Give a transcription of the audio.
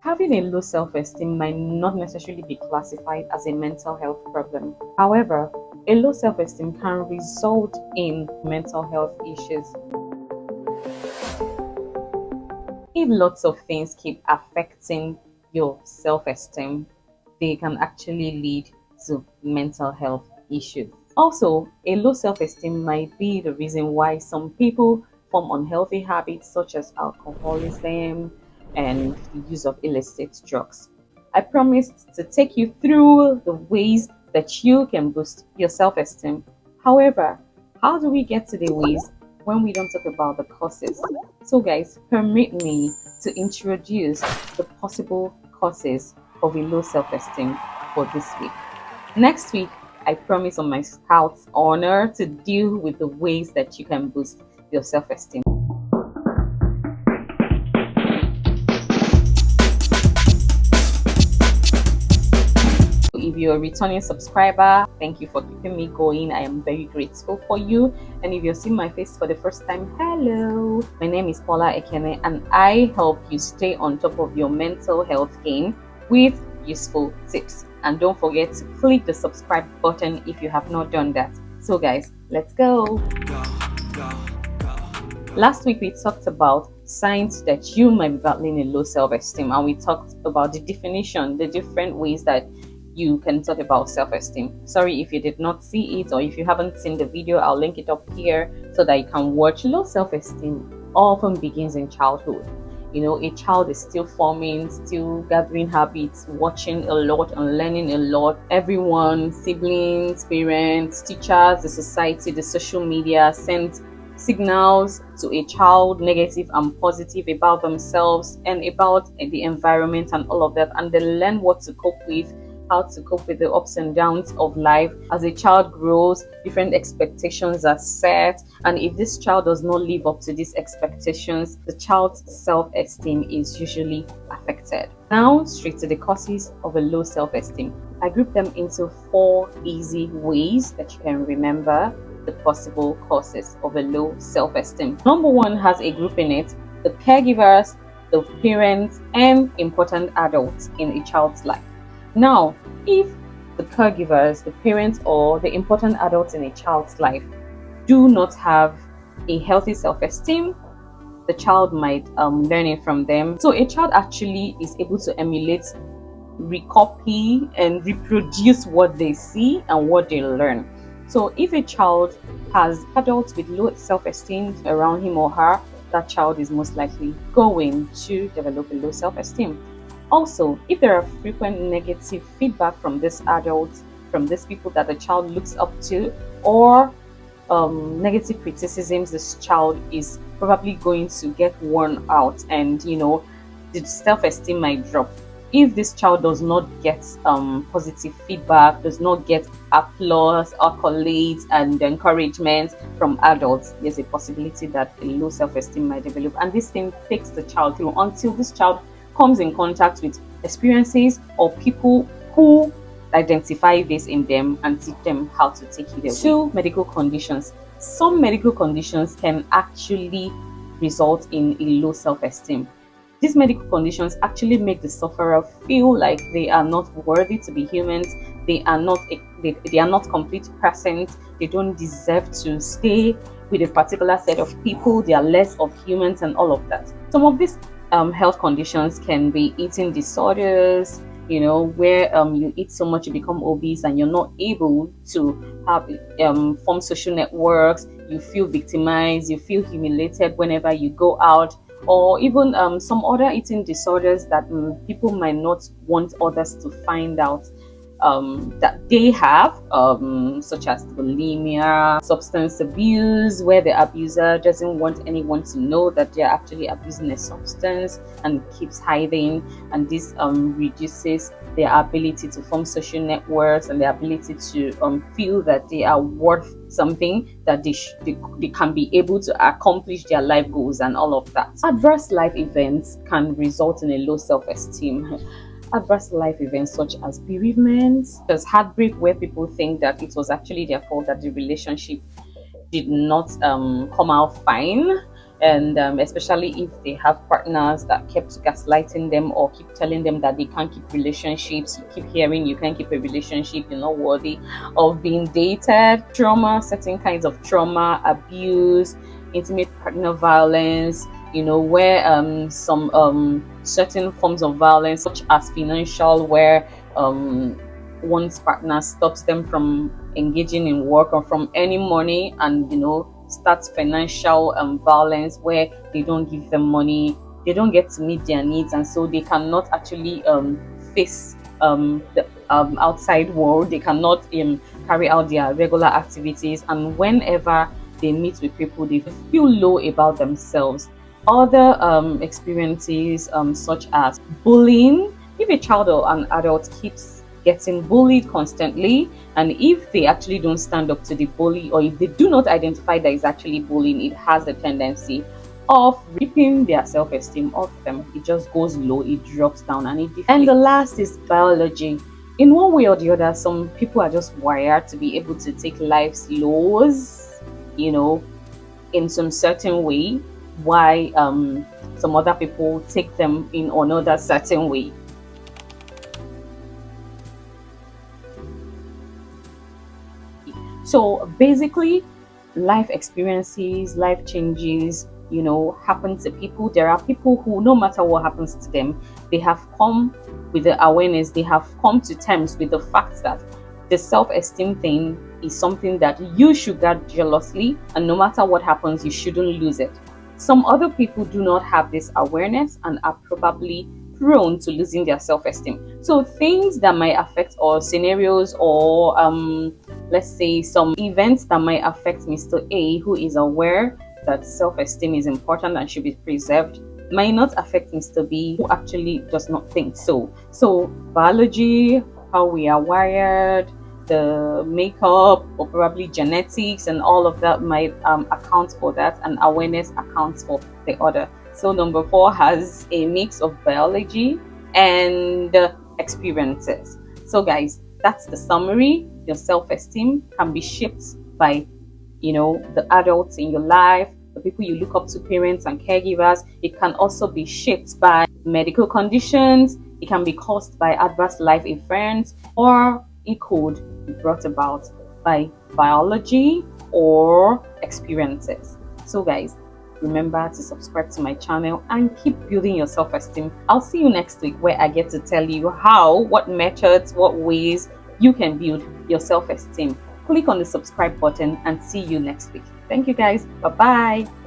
Having a low self-esteem might not necessarily be classified as a mental health problem. However, a low self-esteem can result in mental health issues. If lots of things keep affecting your self-esteem, they can actually lead to mental health issues. Also, a low self-esteem might be the reason why some people form unhealthy habits such as alcoholism and the use of illicit drugs. I promised to take you through the ways that you can boost your self-esteem. However, how do we get to the ways when we don't talk about the causes? So guys, permit me to introduce the possible causes of a low self-esteem for this week. Next week, I promise on my scout's honor to deal with the ways that you can boost your self-esteem. If you're a returning subscriber, thank you for keeping me going. I am very grateful for you. And if you're seeing my face for the first time, hello. My name is Paula Ekene, and I help you stay on top of your mental health game with useful tips. And don't forget to click the subscribe button if you have not done that. So guys, let's go. Last week we talked about signs that you might be battling a low self-esteem, and we talked about the definition, the different ways that you can talk about self-esteem. Sorry if you did not see it, or if you haven't seen the video, I'll link it up here so that you can watch. Low self-esteem often begins in childhood. You know, a child is still forming, still gathering habits, watching a lot and learning a lot. Everyone, siblings, parents, teachers, the society, the social media send signals to a child, negative and positive, about themselves and about the environment and all of that, and they learn what to cope with, how to cope with the ups and downs of life. As a child grows, different expectations are set, and if this child does not live up to these expectations, the child's self-esteem is usually affected. Now, straight to the causes of a low self-esteem. I group them into 4 easy ways that you can remember the possible causes of a low self-esteem. Number 1 has a group in it: the caregivers, the parents, and important adults in a child's life. Now, if the caregivers, the parents, or the important adults in a child's life do not have a healthy self-esteem, the child might learn it from them. So a child actually is able to emulate, recopy, and reproduce what they see and what they learn. So if a child has adults with low self-esteem around him or her, that child is most likely going to develop a low self-esteem. Also, if there are frequent negative feedback from these adults, from these people that the child looks up to, or negative criticisms, this child is probably going to get worn out, and the self-esteem might drop. If this child does not get positive feedback, does not get applause, accolades, and encouragement from adults, there's a possibility that a low self-esteem might develop, and this thing takes the child through until this child comes in contact with experiences or people who identify this in them and teach them how to take it away. 2, medical conditions. Some medical conditions can actually result in a low self-esteem. These medical conditions actually make the sufferer feel like they are not worthy to be humans. They are not complete persons. They don't deserve to stay with a particular set of people. They are less of humans and all of that. Some of these health conditions can be eating disorders, where you eat so much you become obese and you're not able to have form social networks. You feel victimized, you feel humiliated whenever you go out, or even some other eating disorders that people might not want others to find out that they have, such as bulimia, substance abuse, where the abuser doesn't want anyone to know that they're actually abusing a substance and keeps hiding, and this reduces their ability to form social networks and their ability to feel that they are worth something, that they can be able to accomplish their life goals and all of that. Adverse life events can result in a low self-esteem. Adverse life events such as bereavement, there's heartbreak, where people think that it was actually their fault that the relationship did not come out fine. And especially if they have partners that kept gaslighting them or keep telling them that they can't keep relationships. You keep hearing you can't keep a relationship, you're not worthy of being dated. Trauma, certain kinds of trauma, abuse, intimate partner violence, where some certain forms of violence such as financial, where one's partner stops them from engaging in work or from earning money, and starts financial violence where they don't give them money, they don't get to meet their needs, and so they cannot actually face the outside world. They cannot carry out their regular activities, and whenever they meet with people, they feel low about themselves. Other experiences, such as bullying. If a child or an adult keeps getting bullied constantly, and if they actually don't stand up to the bully, or if they do not identify that it's actually bullying, it has the tendency of ripping their self-esteem off them. It just goes low, it drops down, and it deflates. And the last is biology. In one way or the other, some people are just wired to be able to take life's lows, in some certain way, why some other people take them in another certain way. So basically, life experiences, life changes, happen to people. There are people who, no matter what happens to them, they have come with the awareness, they have come to terms with the fact that the self-esteem thing is something that you should guard jealously, and no matter what happens, you shouldn't lose it. Some other people do not have this awareness and are probably prone to losing their self-esteem. So things that might affect, or scenarios, or let's say some events that might affect Mr. A, who is aware that self-esteem is important and should be preserved, might not affect Mr. B, who actually does not think so. So biology, how we are wired, the makeup, or probably genetics, and all of that might account for that, and awareness accounts for the other. So number 4 has a mix of biology and experiences. So guys, that's the summary. Your self-esteem can be shaped by the adults in your life, the people you look up to, parents and caregivers. It can also be shaped by medical conditions. It can be caused by adverse life events, or it could be brought about by biology or experiences. So guys, remember to subscribe to my channel and keep building your self-esteem. I'll see you next week, where I get to tell you what methods, what ways you can build your self-esteem. Click on the subscribe button and see you next week. Thank you guys. Bye bye.